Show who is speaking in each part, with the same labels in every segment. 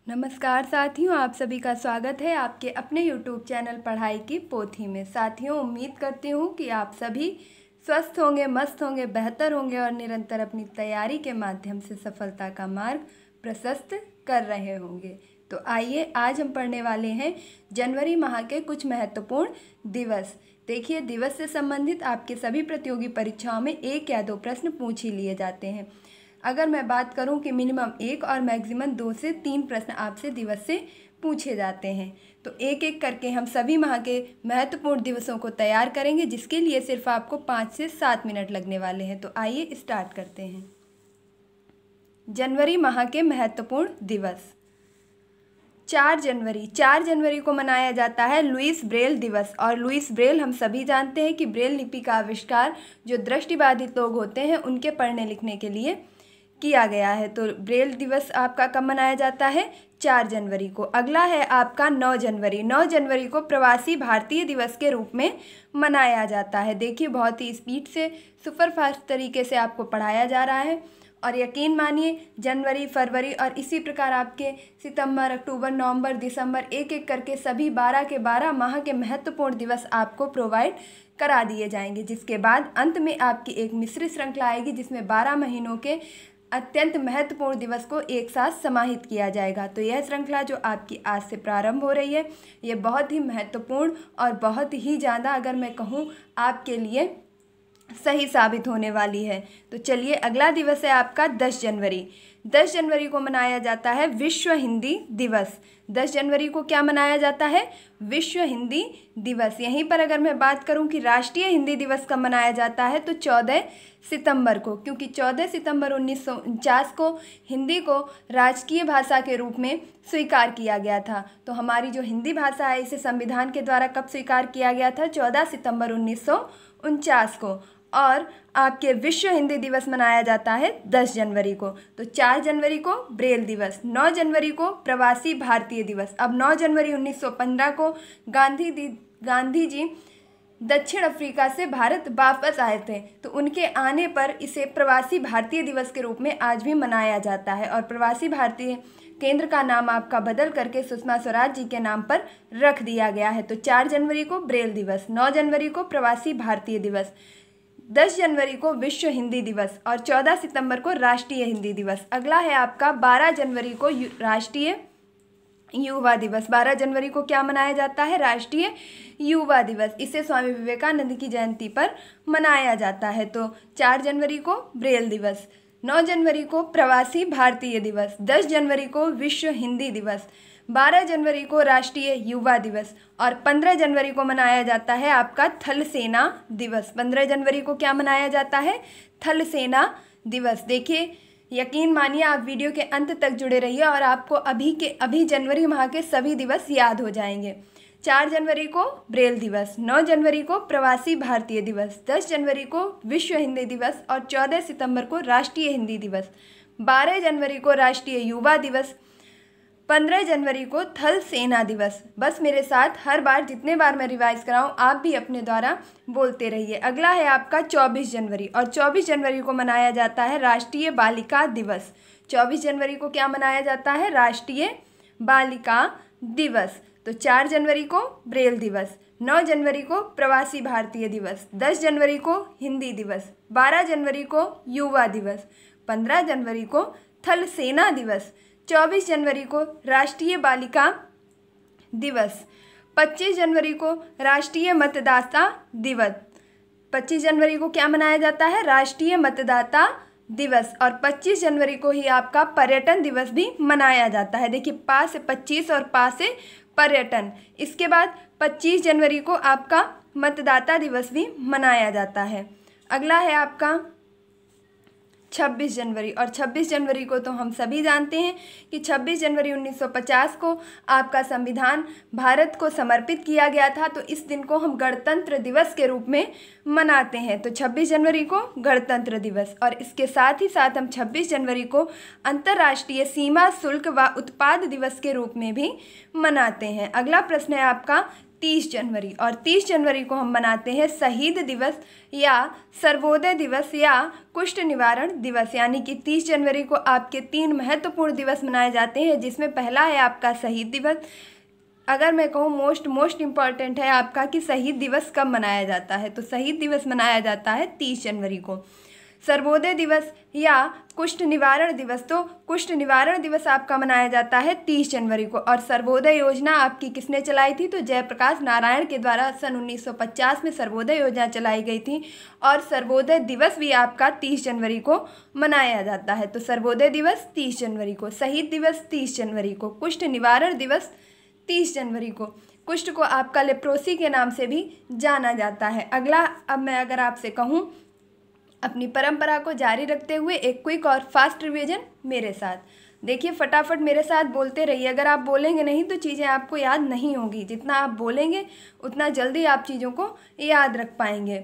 Speaker 1: नमस्कार साथियों, आप सभी का स्वागत है आपके अपने YouTube चैनल पढ़ाई की पोथी में। साथियों, उम्मीद करती हूँ कि आप सभी स्वस्थ होंगे, मस्त होंगे, बेहतर होंगे और निरंतर अपनी तैयारी के माध्यम से सफलता का मार्ग प्रशस्त कर रहे होंगे। तो आइए, आज हम पढ़ने वाले हैं जनवरी माह के कुछ महत्वपूर्ण दिवस। देखिए, दिवस से संबंधित आपके सभी प्रतियोगी परीक्षाओं में 1 या 2 प्रश्न पूछ ही लिए जाते हैं। अगर मैं बात करूं कि मिनिमम 1 और मैक्सिमम 2 से 3 प्रश्न आपसे दिवस से पूछे जाते हैं। तो एक एक करके हम सभी माह के महत्वपूर्ण दिवसों को तैयार करेंगे, जिसके लिए सिर्फ आपको 5 से 7 मिनट लगने वाले हैं। तो आइए स्टार्ट करते हैं। जनवरी माह के महत्वपूर्ण दिवस। 4 जनवरी को मनाया जाता है लुईस ब्रेल दिवस। और लुईस ब्रेल हम सभी जानते हैं कि ब्रेल लिपि का आविष्कार जो दृष्टिबाधित लोग होते हैं उनके पढ़ने लिखने के लिए किया गया है। तो ब्रेल दिवस आपका कब मनाया जाता है? 4 जनवरी को। अगला है आपका 9 जनवरी। 9 जनवरी को प्रवासी भारतीय दिवस के रूप में मनाया जाता है। देखिए, बहुत ही स्पीड से सुपरफास्ट तरीके से आपको पढ़ाया जा रहा है और यकीन मानिए जनवरी, फरवरी और इसी प्रकार आपके सितंबर, अक्टूबर, नवंबर, दिसंबर एक एक करके सभी 12 के 12 माह के महत्वपूर्ण दिवस आपको प्रोवाइड करा दिए जाएंगे, जिसके बाद अंत में आपकी एक मिश्रित श्रृंखला आएगी जिसमें 12 महीनों के अत्यंत महत्वपूर्ण दिवस को एक साथ समाहित किया जाएगा। तो यह श्रृंखला जो आपकी आज से प्रारंभ हो रही है, ये बहुत ही महत्वपूर्ण और बहुत ही ज़्यादा, अगर मैं कहूँ, आपके लिए सही साबित होने वाली है। तो चलिए, अगला दिवस है आपका 10 जनवरी। 10 जनवरी को मनाया जाता है विश्व हिंदी दिवस। 10 जनवरी को क्या मनाया जाता है? विश्व हिंदी दिवस। यहीं पर अगर मैं बात करूं कि राष्ट्रीय हिंदी दिवस कब मनाया जाता है, तो 14 सितंबर को, क्योंकि 14 सितंबर 1949 को हिंदी को राजकीय भाषा के रूप में स्वीकार किया गया था। तो हमारी जो हिंदी भाषा है, इसे संविधान के द्वारा कब स्वीकार किया गया था? 14 सितंबर 1949 को। और आपके विश्व हिंदी दिवस मनाया जाता है 10 जनवरी को। तो 4 जनवरी को ब्रेल दिवस, 9 जनवरी को प्रवासी भारतीय दिवस। अब 9 जनवरी 1915 को गांधी जी दक्षिण अफ्रीका से भारत वापस आए थे, तो उनके आने पर इसे प्रवासी भारतीय दिवस के रूप में आज भी मनाया जाता है। और प्रवासी भारतीय केंद्र का नाम आपका बदल करके सुषमा स्वराज जी के नाम पर रख दिया गया है। तो 4 जनवरी को ब्रेल दिवस, 9 जनवरी को प्रवासी भारतीय दिवस, 10 जनवरी को विश्व हिंदी दिवस और 14 सितंबर को राष्ट्रीय हिंदी दिवस। अगला है आपका 12 जनवरी को राष्ट्रीय युवा दिवस। 12 जनवरी को क्या मनाया जाता है? राष्ट्रीय युवा दिवस। इसे स्वामी विवेकानंद की जयंती पर मनाया जाता है। तो 4 जनवरी को ब्रेल दिवस, 9 जनवरी को प्रवासी भारतीय दिवस, 10 जनवरी को विश्व हिंदी दिवस, 12 जनवरी को राष्ट्रीय युवा दिवस और 15 जनवरी को मनाया जाता है आपका थल सेना दिवस। 15 जनवरी को क्या मनाया जाता है? थल सेना दिवस। देखिए, यकीन मानिए आप वीडियो के अंत तक जुड़े रहिए और आपको अभी के अभी जनवरी माह के सभी दिवस याद हो जाएंगे। 4 जनवरी को ब्रेल दिवस, 9 जनवरी को प्रवासी भारतीय दिवस, 10 जनवरी को विश्व हिंदी दिवस और 14 सितंबर को राष्ट्रीय हिंदी दिवस, 12 जनवरी को राष्ट्रीय युवा दिवस, 15 जनवरी को थल सेना दिवस। बस मेरे साथ हर बार जितने बार मैं रिवाइज कराऊं, आप भी अपने द्वारा बोलते रहिए। अगला है आपका 24 जनवरी और 24 जनवरी को मनाया जाता है राष्ट्रीय बालिका दिवस। 24 जनवरी को क्या मनाया जाता है? राष्ट्रीय बालिका दिवस। तो 4 जनवरी को ब्रेल दिवस, 9 जनवरी को प्रवासी भारतीय दिवस, 10 जनवरी को हिंदी दिवस, 12 जनवरी को युवा दिवस, 15 जनवरी को थल सेना दिवस, 24 जनवरी को राष्ट्रीय बालिका दिवस, 25 जनवरी को राष्ट्रीय मतदाता दिवस। 25 जनवरी को क्या मनाया जाता है? राष्ट्रीय मतदाता दिवस। और 25 जनवरी को ही आपका पर्यटन दिवस भी मनाया जाता है। देखिए, पा से 25 और पा से पर्यटन। इसके बाद 25 जनवरी को आपका मतदाता दिवस भी मनाया जाता है। अगला है आपका 26 जनवरी और 26 जनवरी को तो हम सभी जानते हैं कि 26 जनवरी 1950 को आपका संविधान भारत को समर्पित किया गया था। तो इस दिन को हम गणतंत्र दिवस के रूप में मनाते हैं। तो 26 जनवरी को गणतंत्र दिवस और इसके साथ ही साथ हम 26 जनवरी को अंतर्राष्ट्रीय सीमा शुल्क व उत्पाद दिवस के रूप में भी मनाते हैं। अगला प्रश्न है आपका 30 जनवरी। और 30 जनवरी को हम मनाते हैं शहीद दिवस या सर्वोदय दिवस या कुष्ठ निवारण दिवस। यानी कि 30 जनवरी को आपके 3 महत्वपूर्ण दिवस मनाए जाते हैं, जिसमें पहला है आपका शहीद दिवस। अगर मैं कहूँ मोस्ट इम्पॉर्टेंट है आपका कि शहीद दिवस कब मनाया जाता है, तो शहीद दिवस मनाया जाता है 30 जनवरी को। सर्वोदय दिवस या कुष्ठ निवारण दिवस, तो कुष्ठ निवारण दिवस आपका मनाया जाता है 30 जनवरी को। और सर्वोदय योजना आपकी किसने चलाई थी, तो जयप्रकाश नारायण के द्वारा सन 1950 में सर्वोदय योजना चलाई गई थी। और सर्वोदय दिवस भी आपका 30 जनवरी को मनाया जाता है। तो सर्वोदय दिवस 30 जनवरी को, शहीद दिवस 30 जनवरी को, कुष्ठ निवारण दिवस 30 जनवरी को। कुष्ठ को आपका लेप्रोसी के नाम से भी जाना जाता है। अगला, अब मैं अगर आपसे कहूँ अपनी परंपरा को जारी रखते हुए एक क्विक और फास्ट रिवीजन मेरे साथ देखिए, फटाफट मेरे साथ बोलते रहिए। अगर आप बोलेंगे नहीं तो चीज़ें आपको याद नहीं होगी, जितना आप बोलेंगे उतना जल्दी आप चीज़ों को याद रख पाएंगे।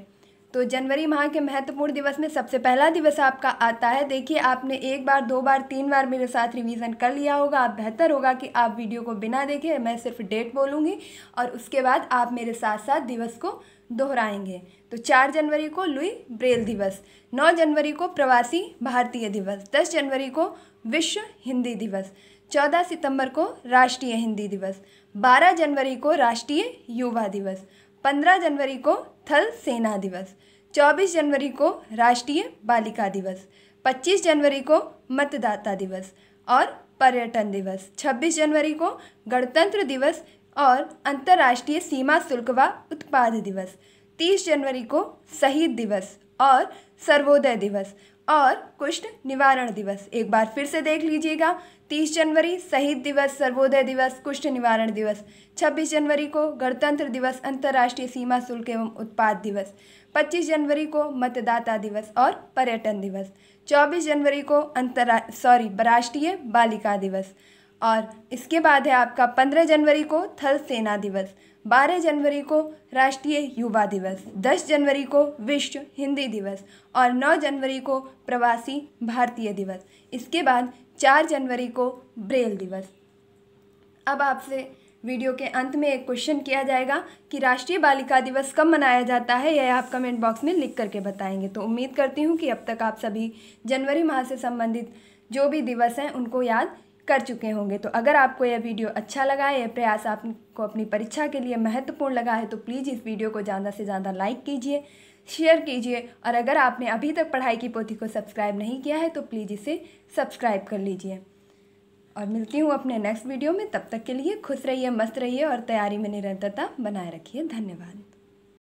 Speaker 1: तो जनवरी माह के महत्वपूर्ण दिवस में सबसे पहला दिवस आपका आता है, देखिए आपने 1 बार 2 बार 3 बार मेरे साथ रिवीजन कर लिया होगा। आप बेहतर होगा कि आप वीडियो को बिना देखे, मैं सिर्फ डेट बोलूँगी और उसके बाद आप मेरे साथ साथ दिवस को दोहराएंगे। तो 4 जनवरी को लुई ब्रेल दिवस, 9 जनवरी को प्रवासी भारतीय दिवस, 10 जनवरी को विश्व हिंदी दिवस, 14 सितंबर को राष्ट्रीय हिंदी दिवस, 12 जनवरी को राष्ट्रीय युवा दिवस, 15 जनवरी को थल सेना दिवस, 24 जनवरी को राष्ट्रीय बालिका दिवस, 25 जनवरी को मतदाता दिवस और पर्यटन दिवस, 26 जनवरी को गणतंत्र दिवस और अंतर्राष्ट्रीय सीमा शुल्क व उत्पाद दिवस, 30 जनवरी को शहीद दिवस और सर्वोदय दिवस और कुष्ठ निवारण दिवस। एक बार फिर से देख लीजिएगा, 30 जनवरी शहीद दिवस, सर्वोदय दिवस, कुष्ठ निवारण दिवस, 26 जनवरी को गणतंत्र दिवस, अंतर्राष्ट्रीय सीमा शुल्क एवं उत्पाद दिवस, 25 जनवरी को मतदाता दिवस और पर्यटन दिवस, 24 जनवरी को राष्ट्रीय बालिका दिवस। और इसके बाद है आपका 15 जनवरी को थल सेना दिवस, 12 जनवरी को राष्ट्रीय युवा दिवस, 10 जनवरी को विश्व हिंदी दिवस और 9 जनवरी को प्रवासी भारतीय दिवस। इसके बाद 4 जनवरी को ब्रेल दिवस। अब आपसे वीडियो के अंत में एक क्वेश्चन किया जाएगा कि राष्ट्रीय बालिका दिवस कब मनाया जाता है, यह आप कमेंट बॉक्स में लिख करके बताएंगे। तो उम्मीद करती हूँ कि अब तक आप सभी जनवरी माह से संबंधित जो भी दिवस हैं उनको याद कर चुके होंगे। तो अगर आपको यह वीडियो अच्छा लगा है, यह प्रयास आपको अपनी परीक्षा के लिए महत्वपूर्ण लगा है, तो प्लीज़ इस वीडियो को ज़्यादा से ज़्यादा लाइक कीजिए, शेयर कीजिए। और अगर आपने अभी तक पढ़ाई की पोथी को सब्सक्राइब नहीं किया है तो प्लीज़ इसे सब्सक्राइब कर लीजिए। और मिलती हूँ अपने नेक्स्ट वीडियो में, तब तक के लिए खुश रहिए, मस्त रहिए और तैयारी में निरंतरता बनाए रखिए। धन्यवाद।